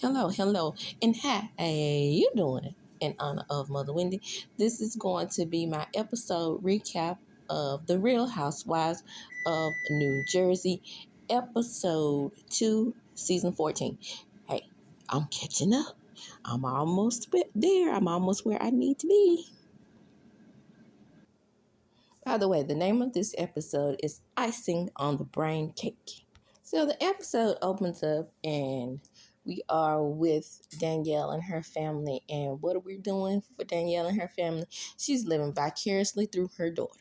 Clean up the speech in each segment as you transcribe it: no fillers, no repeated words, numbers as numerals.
hello, and how you doing? In honor of Mother Wendy, this is going to be my episode recap of The Real Housewives of New Jersey, episode 2, season 14. Hey, I'm catching up. I'm almost there. I'm almost where I need to be. By the way, the name of this episode is Icing on the Brain Cake. So the episode opens up and we are with Danielle and her family. And what are we doing for Danielle and her family? She's living vicariously through her daughter.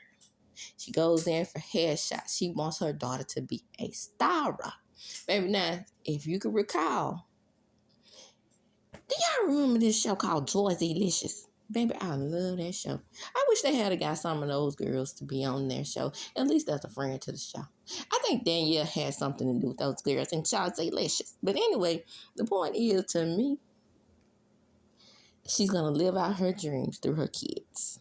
She goes in for headshots. She wants her daughter to be a star. Baby, now, if you can recall, do y'all remember this show called Joy's Delicious? Baby, I love that show. I wish they had got some of those girls to be on their show. At least as a friend to the show. I think Danielle had something to do with those girls and Joy's Delicious. But anyway, the point is, to me, she's going to live out her dreams through her kids.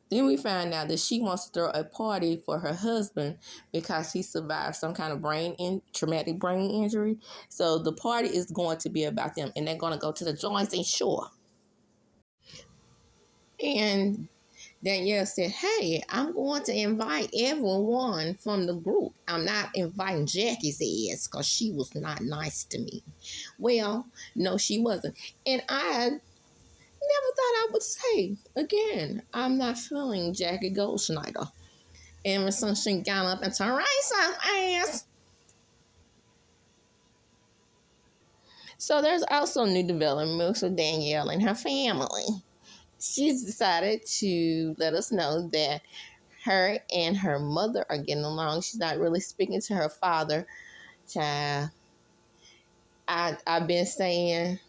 Then we find out that she wants to throw a party for her husband because he survived some kind of traumatic brain injury. So the party is going to be about them, and they're going to go to the Jersey Shore. And Danielle said, hey, I'm going to invite everyone from the group. I'm not inviting Jackie's ass because she was not nice to me. Well, no, she wasn't. And I never thought I would say, again, I'm not feeling Jackie Goldschneider. Ever since she got up and Teresa's ass. So there's also new developments with Danielle and her family. She's decided to let us know that her and her mother are getting along. She's not really speaking to her father. Child, I've been saying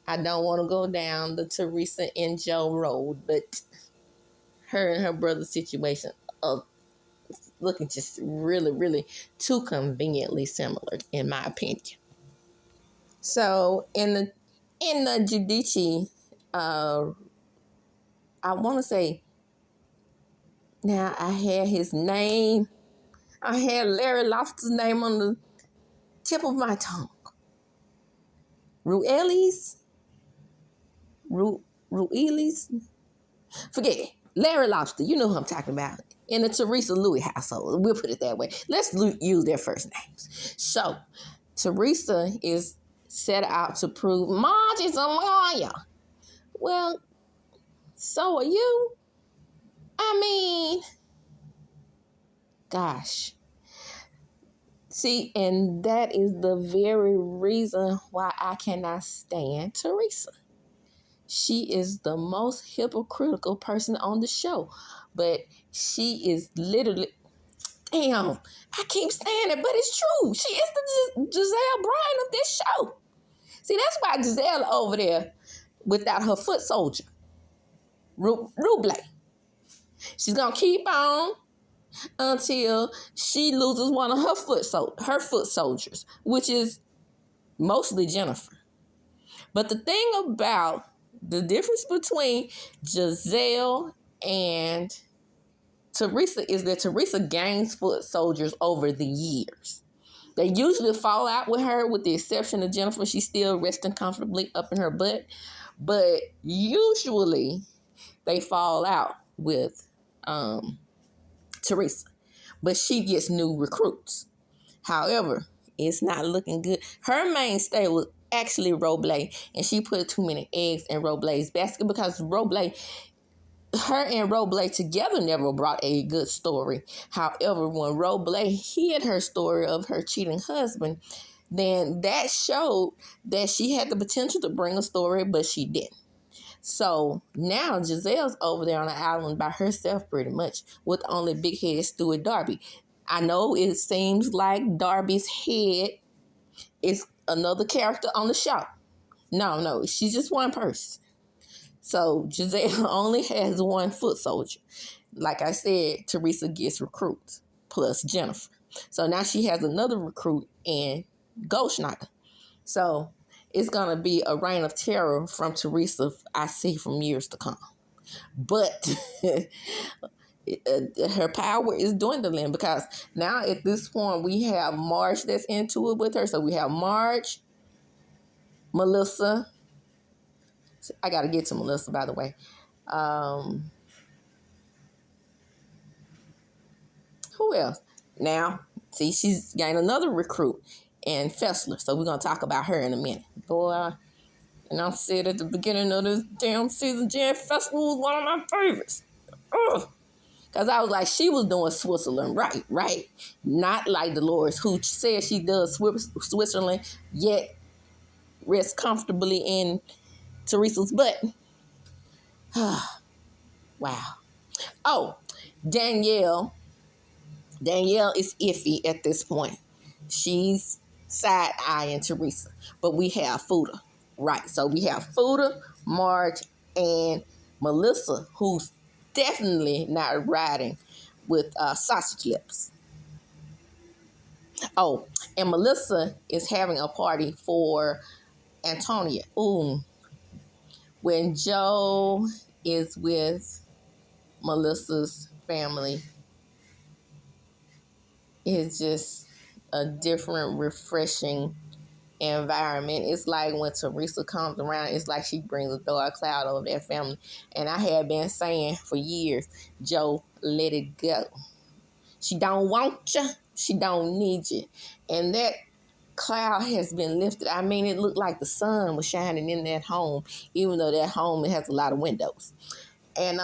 I don't want to go down the Teresa and Joe road, but her and her brother's situation are looking just really, really too conveniently similar, in my opinion. So in the Giudice, I want to say, now I had his name. I had Larry Lobster's name on the tip of my tongue. Ruelis? Forget it. Larry Lobster, you know who I'm talking about. In the Teresa Louis household. We'll put it that way. Let's use their first names. So, Teresa is set out to prove Rhonj is a liar. Well, so are you. I mean, gosh. See, and that is the very reason why I cannot stand Teresa. She is the most hypocritical person on the show. But she is literally, damn, I keep saying it, but it's true. She is the Giselle Bryan of this show. See, that's why Giselle over there without her foot soldier, Ruble. She's going to keep on until she loses one of her foot soldiers, which is mostly Jennifer. But the thing about the difference between Giselle and Teresa is that Teresa gains foot soldiers over the years. They usually fall out with her, with the exception of Jennifer. She's still resting comfortably up in her butt. But usually they fall out with Teresa. But she gets new recruits. However, it's not looking good. Her mainstay was actually Roble, and she put too many eggs in Roble's basket because her and Roble together never brought a good story. However, when Roble hid her story of her cheating husband, then that showed that she had the potential to bring a story, but she didn't. So now Giselle's over there on the island by herself pretty much with only big head Stuart Darby. I know it seems like Darby's head is another character on the show. No, she's just one person. So Giselle only has one foot soldier. Like I said, Teresa gets recruits plus Jennifer. So now she has another recruit in Goldschneider. So it's going to be a reign of terror from Teresa, I see, from years to come. But her power is dwindling because now at this point we have Marge that's into it with her. So we have Marge, Melissa. I got to get to Melissa, by the way. Who else? Now, see, she's got another recruit, and Fessler. So we're going to talk about her in a minute. Boy, and I said at the beginning of this damn season, Jan Fessler was one of my favorites. Ugh. Because I was like, she was doing Switzerland right. Not like Dolores, who says she does Switzerland, yet rests comfortably in Teresa's butt. Wow. Oh, Danielle. Danielle is iffy at this point. She's side-eyeing Teresa. But we have Fuda. Right. So we have Fuda, Marge, and Melissa, who's definitely not riding with sausage lips. Oh, and Melissa is having a party for Antonia. Ooh. When Joe is with Melissa's family, it's just a different, refreshing environment. It's like when Teresa comes around, it's like she brings a dark cloud over their family. And I have been saying for years, Joe, let it go. She don't want you. She don't need you. And that cloud has been lifted. I mean, it looked like the sun was shining in that home, even though that home has a lot of windows. And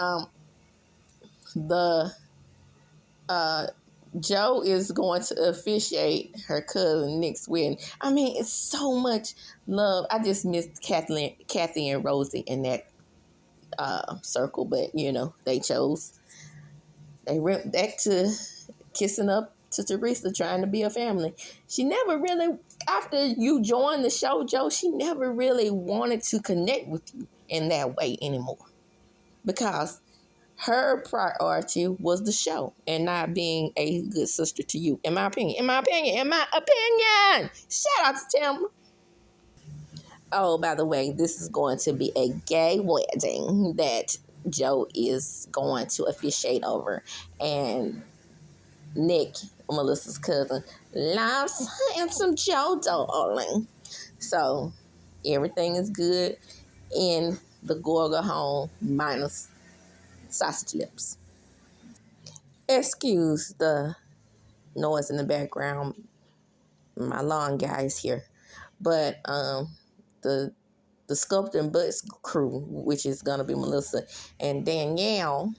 Joe is going to officiate her cousin Nick's wedding. I mean, it's so much love. I just missed Kathy and Rosie in that circle, but they chose. They went back to kissing up to Teresa, trying to be a family. She never really, after you joined the show, Joe, she never really wanted to connect with you in that way anymore, because her priority was the show and not being a good sister to you, in my opinion. Shout out to Tim. Oh, by the way, this is going to be a gay wedding that Joe is going to officiate over. And Nick, Melissa's cousin, loves handsome Joe, darling. So everything is good in the Gorga home, minus sausage lips. Excuse the noise in the background. My lawn guy is here. But the Sculpting Butts crew, which is going to be Melissa and Danielle,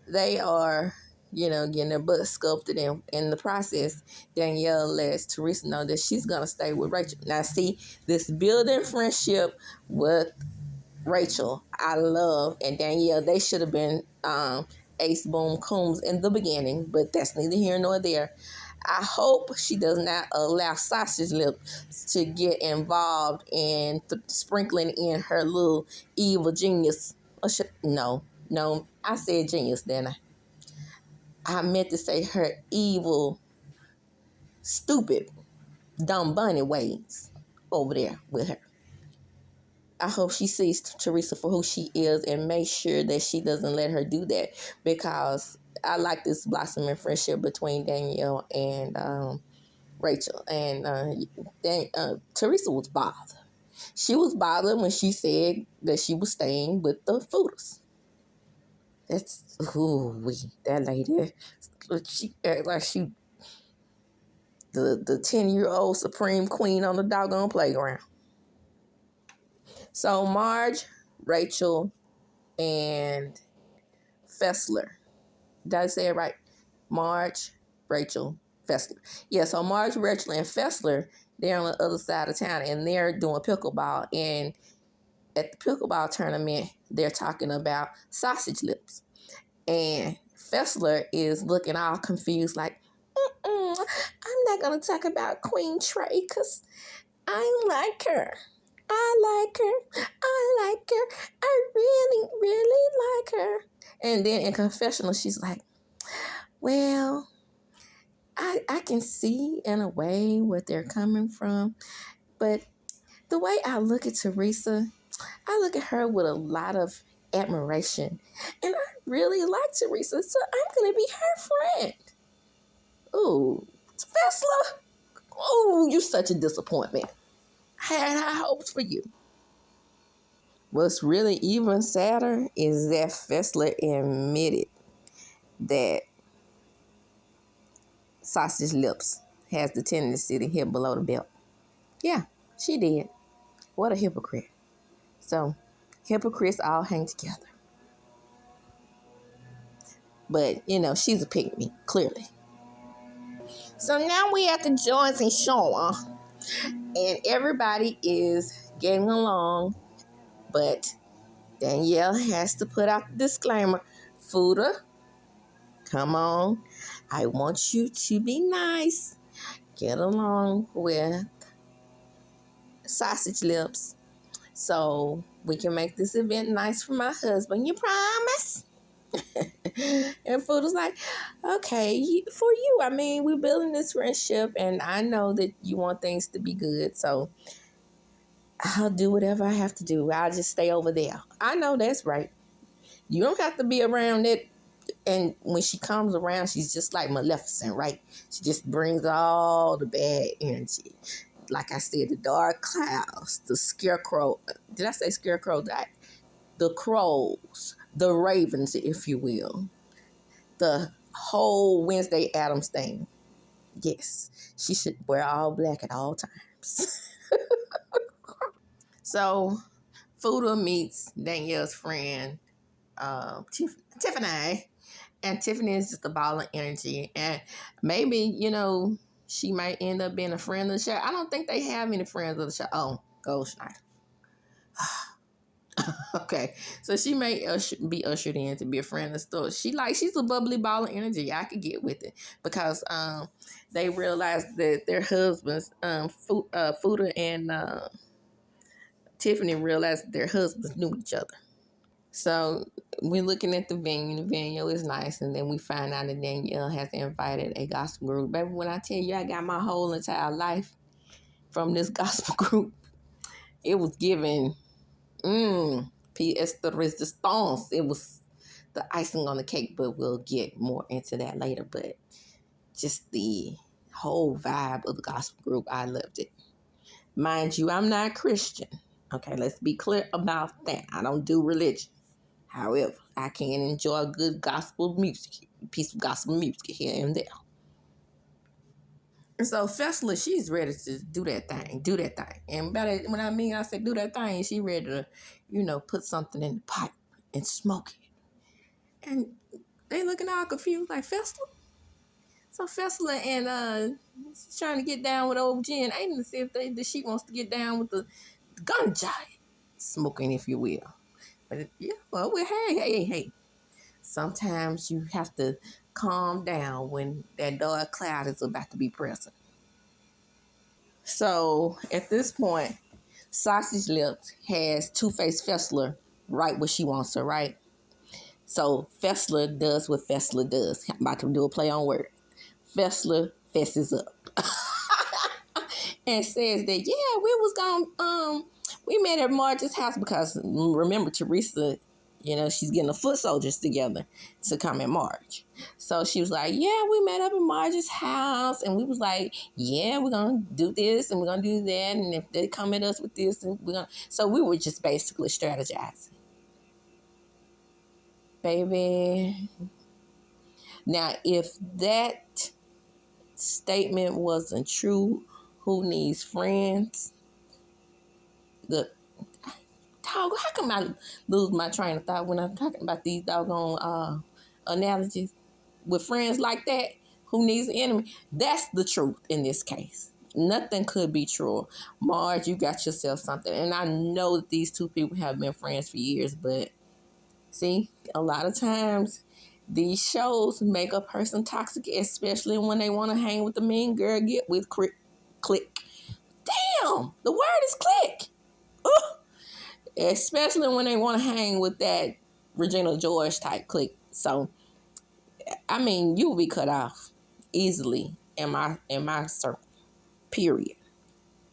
they are, getting their butts sculpted. In the process, Danielle lets Teresa know that she's going to stay with Rachel. Now, see, this building friendship with Rachel, I love, and Danielle, they should have been Ace Boom Coombs in the beginning, but that's neither here nor there. I hope she does not allow Sausage Lips to get involved in sprinkling in her little evil genius. No, I said genius, didn't I meant to say her evil, stupid, dumb bunny ways over there with her. I hope she sees Teresa for who she is and makes sure that she doesn't let her do that, because I like this blossoming friendship between Danielle and Rachel. And Teresa was bothered. She was bothered when she said that she was staying with the Fooders. That's, that lady, she act like she the 10-year-old supreme queen on the doggone playground. So Marge, Rachel, and Fessler. Did I say it right? Marge, Rachel, Fessler. Yeah, so Marge, Rachel, and Fessler, they're on the other side of town, and they're doing pickleball. And at the pickleball tournament, they're talking about sausage lips. And Fessler is looking all confused like, I'm not going to talk about Queen Trey because I like her. I really, really like her. And then in confessional, she's like, well, I can see in a way where they're coming from. But the way I look at Teresa, I look at her with a lot of admiration. And I really like Teresa, so I'm going to be her friend. Ooh, Fessler. Oh, you're such a disappointment. I had high hopes for you. What's really even sadder is that Fessler admitted that Sausage Lips has the tendency to hit below the belt. Yeah, she did. What a hypocrite. So, hypocrites all hang together. But, she's a pick-me, clearly. So now we at the Joyce and Shaw, and everybody is getting along, but Danielle has to put out the disclaimer. Fuda, come on. I want you to be nice. Get along with Sausage Lips so we can make this event nice for my husband. You promise? And Fuda's like, okay, for you. I mean, we're building this friendship, and I know that you want things to be good, so I'll do whatever I have to do. I'll just stay over there. I know that's right. You don't have to be around it. And when she comes around, she's just like Maleficent, right? She just brings all the bad energy. Like I said, the dark clouds, the scarecrow. Did I say scarecrow? The crows, the ravens, if you will. The whole Wednesday Addams thing. Yes, she should wear all black at all times. So, Fuda meets Danielle's friend, Tiffany. And Tiffany is just a ball of energy. And maybe, she might end up being a friend of the show. I don't think they have any friends of the show. Oh, Gold Schneider. Okay. So she may be ushered in to be a friend of the store. She's a bubbly ball of energy. I could get with it. Because they realized that their husbands, Fuda and Tiffany realized their husbands knew each other. So we're looking at the venue. The venue is nice, and then we find out that Danielle has invited a gospel group. Baby, when I tell you I got my whole entire life from this gospel group, it was given pièce de résistance. It was the icing on the cake, but we'll get more into that later. But just the whole vibe of the gospel group, I loved it. Mind you, I'm not Christian. Okay, let's be clear about that. I don't do religion. However, I can enjoy good gospel music, piece of gospel music here and there. And so Fessler, she's ready to do that thing. And when I say do that thing, she ready to, put something in the pipe and smoke it. And they looking all confused like, Fessler? So Fessler and she's trying to get down with old Jen Aiden to see if she wants to get down with the ganja smoking, if you will. But hey. Sometimes you have to calm down when that dark cloud is about to be present. So at this point, Sausage Lips has Two-Face Fessler right where she wants her, right? So Fessler does what Fessler does. I'm about to do a play on word. Fessler fesses up. And says that, we met at Marge's house because remember Teresa, she's getting the foot soldiers together to come at Marge. So she was like, yeah, we met up at Marge's house, and we was like, yeah, we're going to do this and we're going to do that, and if they come at us with this, and we're going to... So we were just basically strategizing. Baby. Now, if that statement wasn't true, who needs friends? How come I lose my train of thought when I'm talking about these doggone analogies? With friends like that, who needs an enemy? That's the truth in this case. Nothing could be truer. Marge, you got yourself something. And I know that these two people have been friends for years, but see, a lot of times these shows make a person toxic, especially when they want to hang with the mean girl, get with click. Damn, the word is click. Ugh. Especially when they want to hang with that Regina George type clique. So, I mean, you will be cut off easily in my circle. Period.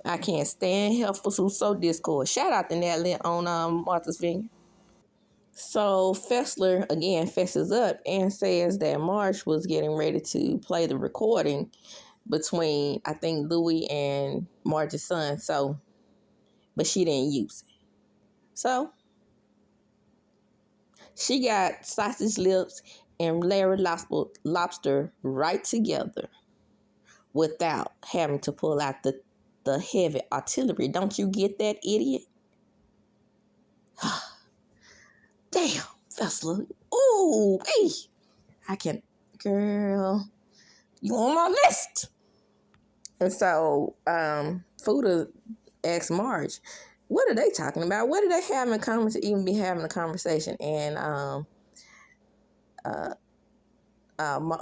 I can't stand helpful who's so discord. Shout out to Natalie on Martha's Vineyard. So Fessler again fesses up and says that Marge was getting ready to play the recording between, I think, Louis and Marge's son. So, but she didn't use it. So she got Sausage Lips and Larry Lobster right together without having to pull out the heavy artillery. Don't you get that, idiot? Damn, Fessler. Ooh, hey. I can, girl, you on my list. And so, Fuda asked Marge, what are they talking about? What are they having a conversation, even be having a conversation? And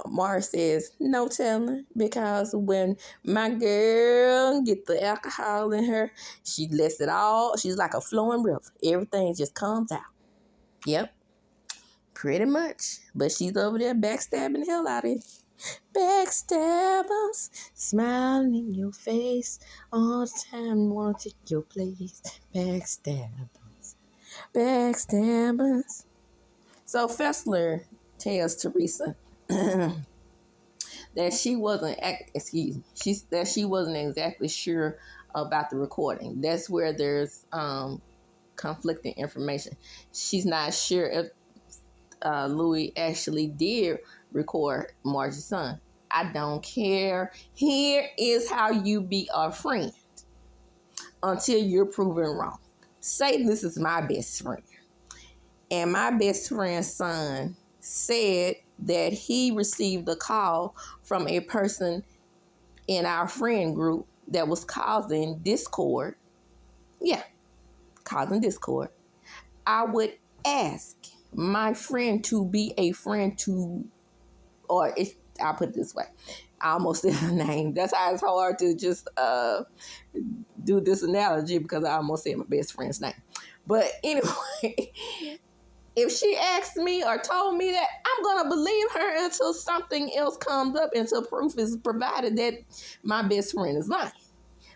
Marge says, no telling, because when my girl get the alcohol in her, she lets it all, she's like a flowing river. Everything just comes out. Yep, pretty much. But she's over there backstabbing the hell out of it. Backstabbers, smiling in your face all the time, want to take your place. Backstabbers, backstabbers. So Fessler tells Teresa that she wasn't exactly sure about the recording. That's where there's conflicting information. She's not sure if Louis actually did record Marge's son. I don't care. Here is how you be a friend until you're proven wrong. Say this is my best friend. And my best friend's son said that he received a call from a person in our friend group that was causing discord. Yeah, causing discord. I would ask my friend to be a friend to, I'll put it this way. I almost said her name. That's how it's hard to just do this analogy, because I almost said my best friend's name. But anyway, if she asked me or told me that, I'm going to believe her until something else comes up, until proof is provided that my best friend is lying.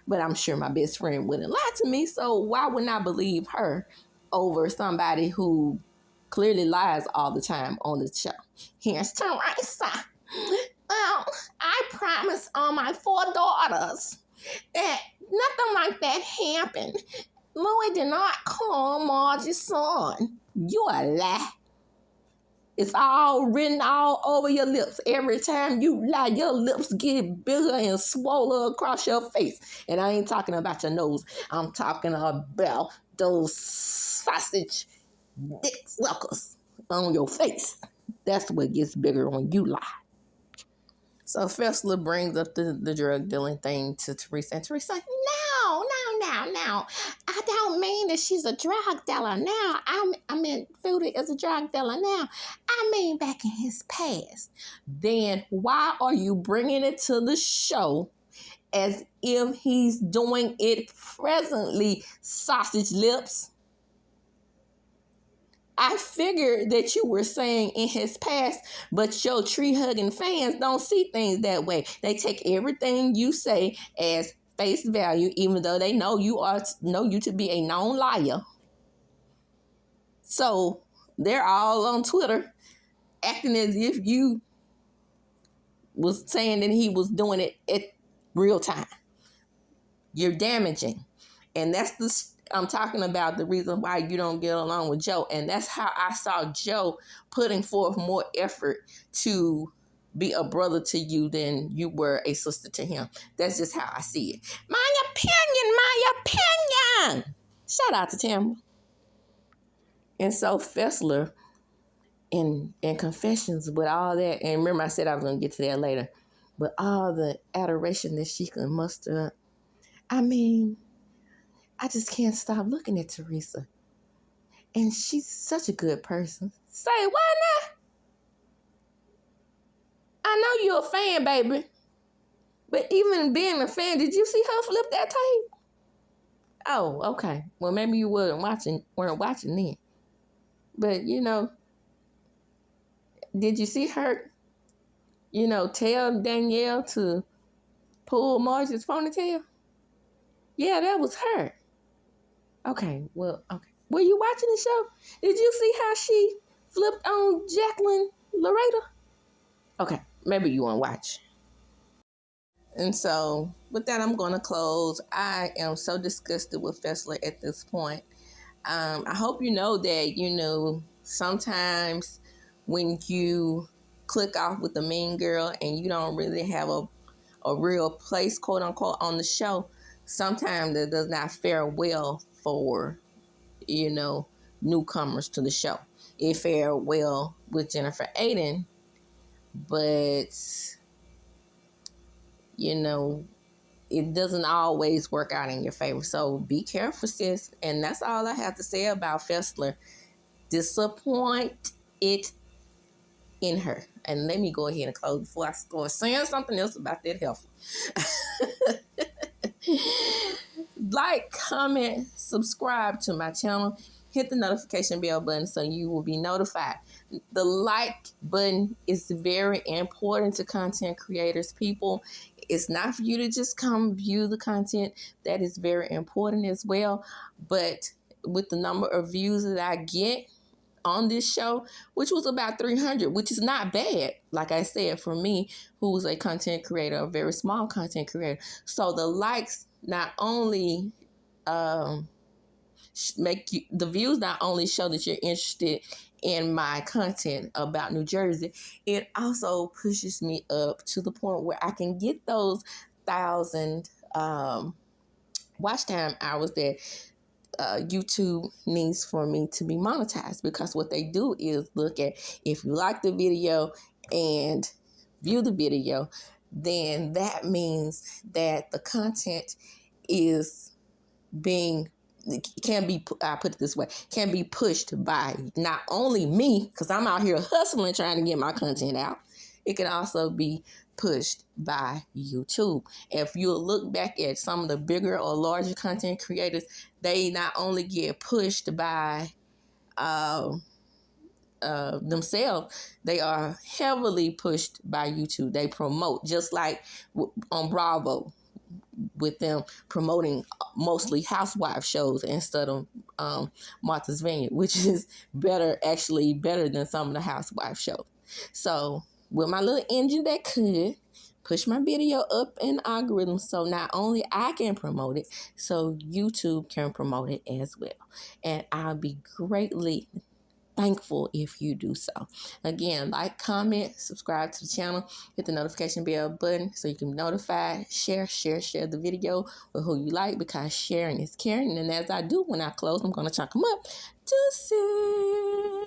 But I'm sure my best friend wouldn't lie to me, so why wouldn't I believe her over somebody who clearly lies all the time on the show? Here's Teresa. Well, I promised on my 4 daughters that nothing like that happened. Louis did not call Marge's son. You a lie. It's all written all over your lips. Every time you lie, your lips get bigger and swollen across your face. And I ain't talking about your nose. I'm talking about those sausage dick suckers on your face. That's what gets bigger when you lie. So Fessler brings up the drug dealing thing to Teresa. And Teresa's like, no. I don't mean that she's a drug dealer now. I mean, Fuda is a drug dealer now. I mean back in his past. Then why are you bringing it to the show as if he's doing it presently, sausage lips? I figured that you were saying in his past, but your tree-hugging fans don't see things that way. They take everything you say as face value, even though they know you to be a known liar. So they're all on Twitter acting as if you was saying that he was doing it at real time. You're damaging. And that's I'm talking about the reason why you don't get along with Joe. And that's how I saw Joe putting forth more effort to be a brother to you than you were a sister to him. That's just how I see it. My opinion. Shout out to Tamara. And so Fessler, in Confessions, with all that, and remember I said I was going to get to that later, but all the adoration that she can muster up, I mean, I just can't stop looking at Teresa. And she's such a good person. Say, why not? I know you're a fan, baby. But even being a fan, did you see her flip that tape? Oh, okay. Well, maybe you weren't watching then. But, did you see her, tell Danielle to pull Marge's ponytail? Yeah, that was her. Okay, well, okay. Were you watching the show? Did you see how she flipped on Jacqueline Loretta? Okay, maybe you won't watch. And so, with that, I'm going to close. I am so disgusted with Fessler at this point. I hope you know that, sometimes when you click off with the mean girl and you don't really have a real place, quote unquote, on the show, sometimes it does not fare well for, newcomers to the show. It fared well with Jennifer Aiden, but, it doesn't always work out in your favor. So be careful, sis. And that's all I have to say about Fessler. Disappoint it in her. And let me go ahead and close before I start saying something else about that heifer. Like, comment, subscribe to my channel. Hit the notification bell button so you will be notified. The like button is very important to content creators, people. It's not for you to just come view the content. That is very important as well. But with the number of views that I get on this show, which was about 300, which is not bad, like I said, for me, who was a content creator, a very small content creator. So the likes not only make you, the views not only show that you're interested in my content about New Jersey, it also pushes me up to the point where I can get those 1,000 watch time hours that YouTube needs for me to be monetized, because what they do is look at, if you like the video and view the video, then that means that the content is I put it this way, can be pushed by not only me, because I'm out here hustling trying to get my content out. It can also be pushed by YouTube. If you look back at some of the bigger or larger content creators, they not only get pushed by themselves, they are heavily pushed by YouTube. They promote, just like on Bravo, with them promoting mostly housewife shows instead of Martha's Vineyard, which is better than some of the housewife shows. So with my little engine that could push my video up in algorithm, so not only I can promote it, so YouTube can promote it as well. And I'll be greatly thankful if you do so. Again, like, comment, subscribe to the channel, hit the notification bell button so you can be notified. Share the video with who you like, because sharing is caring. And as I do when I close, I'm going to chunk them up. Deuces.